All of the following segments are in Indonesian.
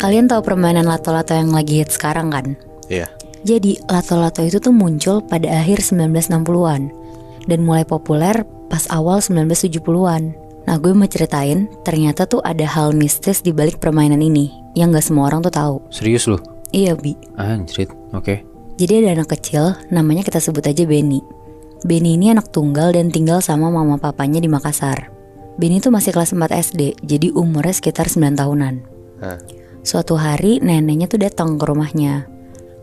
Kalian tahu permainan lato-lato yang lagi hit sekarang kan? Iya. Jadi lato-lato itu tuh muncul pada akhir 1960-an dan mulai populer pas awal 1970-an. Nah, gue mau ceritain ternyata tuh ada hal mistis di balik permainan ini yang gak semua orang tuh tahu. Serius lu? Iya, Bi. Anjrit, oke. Jadi ada anak kecil, namanya kita sebut aja Benny. Benny ini anak tunggal dan tinggal sama mama papanya di Makassar. Benny tuh masih kelas 4 SD, jadi umurnya sekitar 9 tahunan. Suatu hari neneknya tuh datang ke rumahnya.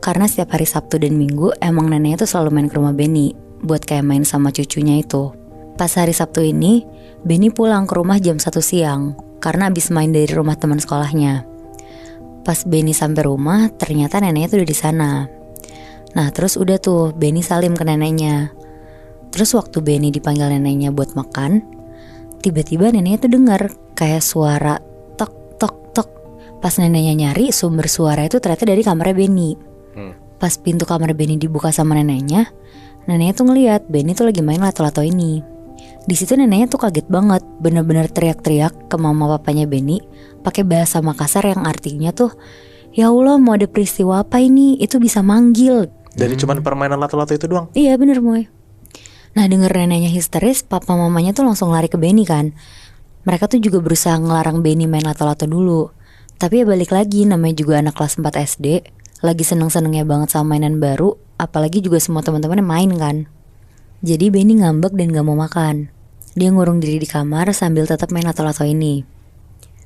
Karena setiap hari Sabtu dan Minggu emang neneknya tuh selalu main ke rumah Benny buat kayak main sama cucunya itu. Pas hari Sabtu ini, Benny pulang ke rumah jam 1 siang karena abis main dari rumah teman sekolahnya. Pas Benny sampai rumah, ternyata neneknya tuh udah di sana. Nah, terus udah tuh Benny salim ke neneknya. Terus waktu Benny dipanggil neneknya buat makan, tiba-tiba neneknya tuh dengar kayak suara tok tok tok. Pas neneknya nyari, sumber suara itu ternyata dari kamarnya Benny. Pas pintu kamar Benny dibuka sama neneknya tuh ngeliat Benny tuh lagi main lato-lato ini. Di situ neneknya tuh kaget banget, bener-bener teriak-teriak ke mama papanya Benny pakai bahasa Makassar yang artinya tuh, ya Allah, mau ada peristiwa apa ini? Itu bisa manggil. Dari cuman permainan lato-lato itu doang? Iya bener, Moy. Nah, denger neneknya histeris, papa mamanya tuh langsung lari ke Benny kan. Mereka tuh juga berusaha ngelarang Benny main lato-lato dulu. Tapi ya balik lagi, namanya juga anak kelas 4 SD, lagi seneng-senengnya banget sama mainan baru, apalagi juga semua teman-temannya main kan. Jadi Benny ngambek dan gak mau makan. Dia ngurung diri di kamar sambil tetap main lato-lato ini.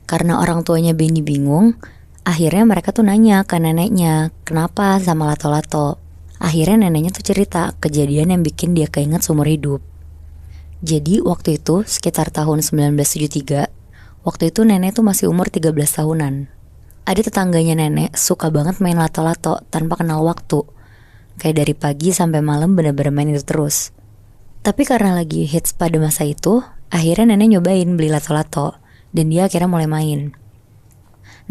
Karena orang tuanya Benny bingung, akhirnya mereka tuh nanya ke neneknya, kenapa sama lato-lato. Akhirnya neneknya tuh cerita kejadian yang bikin dia keinget seumur hidup. Jadi waktu itu sekitar tahun 1973, waktu itu nenek tuh masih umur 13 tahunan. Ada tetangganya nenek suka banget main lato-lato tanpa kenal waktu. Kayak dari pagi sampai malam bener-bener main itu terus. Tapi karena lagi hits pada masa itu, akhirnya nenek nyobain beli lato-lato dan dia akhirnya mulai main.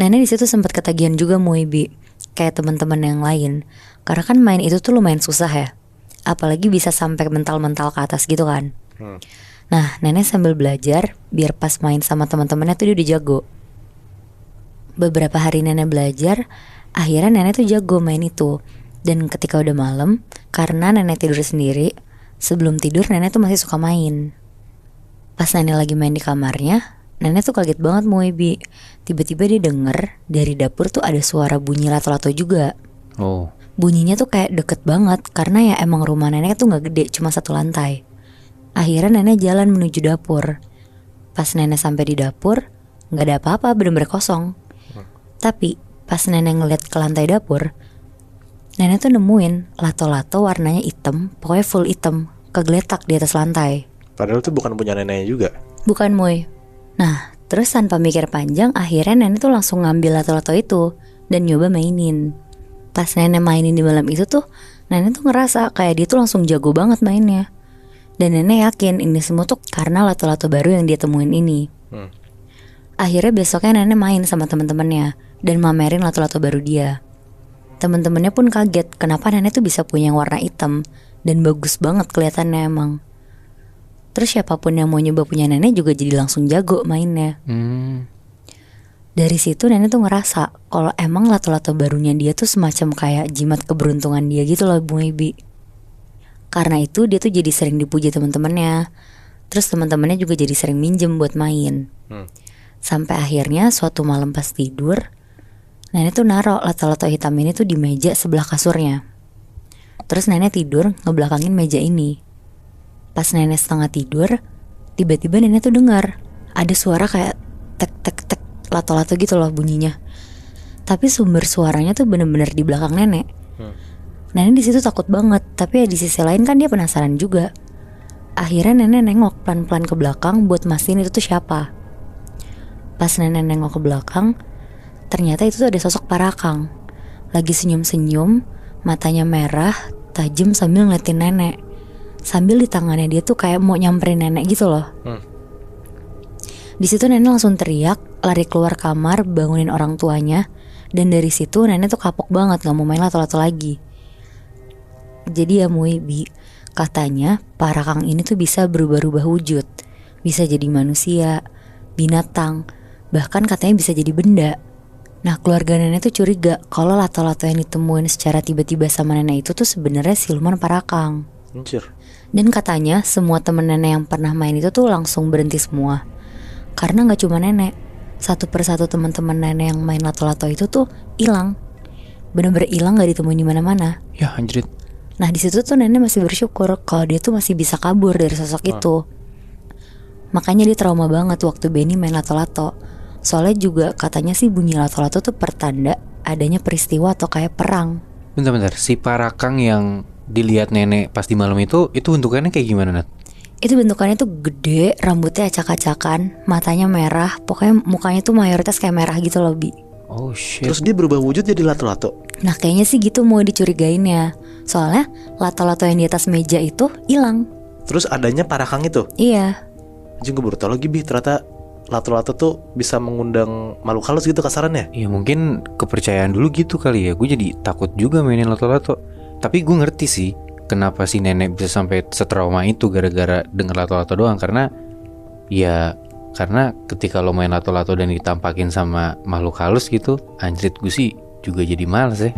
Nenek di situ sempat ketagihan juga Muibi, kayak teman-teman yang lain. Karena kan main itu tuh lumayan susah ya. Apalagi bisa sampai mental-mental ke atas gitu kan. Nah, nenek sambil belajar biar pas main sama teman-temannya tuh dia udah jago. Beberapa hari nenek belajar, akhirnya nenek tuh jago main itu. Dan ketika udah malam, karena nenek tidur sendiri, sebelum tidur nenek tuh masih suka main. Pas nenek lagi main di kamarnya, nenek tuh kaget banget Muibi. Tiba-tiba dia denger dari dapur tuh ada suara bunyi lato-lato juga. Bunyinya tuh kayak deket banget, karena ya emang rumah nenek tuh gak gede, cuma 1 lantai. Akhirnya nenek jalan menuju dapur. Pas nenek sampai di dapur, gak ada apa-apa, bener-bener kosong. Tapi pas nenek ngeliat ke lantai dapur, nenek tuh nemuin lato-lato warnanya hitam, pokoknya full hitam, kegeletak di atas lantai. Padahal itu bukan punya neneknya juga. Bukan, Moy. Nah, terus tanpa mikir panjang, akhirnya nenek tuh langsung ngambil lato-lato itu dan nyoba mainin. Pas nenek mainin di malam itu tuh, nenek tuh ngerasa kayak dia tuh langsung jago banget mainnya. Dan nenek yakin ini semua tuh karena lato-lato baru yang dia temuin ini. Akhirnya besoknya nenek main sama teman-temannya dan mamerin lato-lato baru dia. Teman-temannya pun kaget kenapa nenek tuh bisa punya yang warna hitam dan bagus banget kelihatannya emang. Terus siapapun yang mau nyoba punya nenek juga jadi langsung jago mainnya. Dari situ nenek tuh ngerasa kalau emang lato-lato barunya dia tuh semacam kayak jimat keberuntungan dia gitu loh Bu Ibi. Karena itu dia tuh jadi sering dipuji teman-temannya. Terus teman-temannya juga jadi sering minjem buat main. Sampai akhirnya suatu malam pas tidur, nenek tuh naruh lato-lato hitam ini tuh di meja sebelah kasurnya. Terus nenek tidur ngebelakangin meja ini. Pas nenek setengah tidur, tiba-tiba nenek tuh dengar ada suara kayak tek tek tek lato-lato gitu loh bunyinya. Tapi sumber suaranya tuh bener-bener di belakang nenek. Nenek di situ takut banget, tapi ya di sisi lain kan dia penasaran juga. Akhirnya nenek nengok pelan-pelan ke belakang buat mastiin itu tuh siapa. Pas nenek nengok ke belakang, ternyata itu tuh ada sosok Parakang. Lagi senyum-senyum, matanya merah, tajam sambil ngeliatin nenek. Sambil di tangannya dia tuh kayak mau nyamperin nenek gitu loh. Di situ nenek langsung teriak, lari keluar kamar, bangunin orang tuanya. Dan dari situ nenek tuh kapok banget, gak mau main lato-lato lagi. Jadi ya Muibi, katanya Parakang ini tuh bisa berubah-ubah wujud. Bisa jadi manusia, binatang, bahkan katanya bisa jadi benda. Nah keluarga nenek tuh curiga kalau lato-lato yang ditemuin secara tiba-tiba sama nenek itu tuh sebenarnya siluman parakang. Anjir. Dan katanya semua temen nenek yang pernah main itu tuh langsung berhenti semua. Karena gak cuma nenek, satu persatu teman-teman nenek yang main lato-lato itu tuh hilang. Bener-bener hilang, gak ditemuin di mana-mana. Ya anjrit. Nah di situ tuh nenek masih bersyukur kalau dia tuh masih bisa kabur dari sosok itu. Makanya dia trauma banget waktu Benny main lato-lato. Soalnya juga katanya sih bunyi lato-lato tuh pertanda adanya peristiwa atau kayak perang. Bentar-bentar, si parakang yang dilihat nenek pas di malam itu bentukannya kayak gimana, Nat? Itu bentukannya tuh gede, rambutnya acak-acakan, matanya merah. Pokoknya mukanya tuh mayoritas kayak merah gitu loh, Bi. Oh shit. Terus dia berubah wujud jadi lato-lato. Nah kayaknya sih gitu mau dicurigainnya. Soalnya lato-lato yang di atas meja itu hilang. Terus adanya parakang itu. Iya. Anjing, gue baru tau lagi, Bi, ternyata lato-lato tuh bisa mengundang makhluk halus gitu kasarannya. Ya mungkin kepercayaan dulu gitu kali ya. Gue jadi takut juga mainin lato-lato. Tapi gue ngerti sih kenapa si nenek bisa sampai setrauma itu gara-gara denger lato-lato doang. Karena ketika lo main lato-lato dan ditampakin sama makhluk halus gitu, anjrit gue sih juga jadi males ya.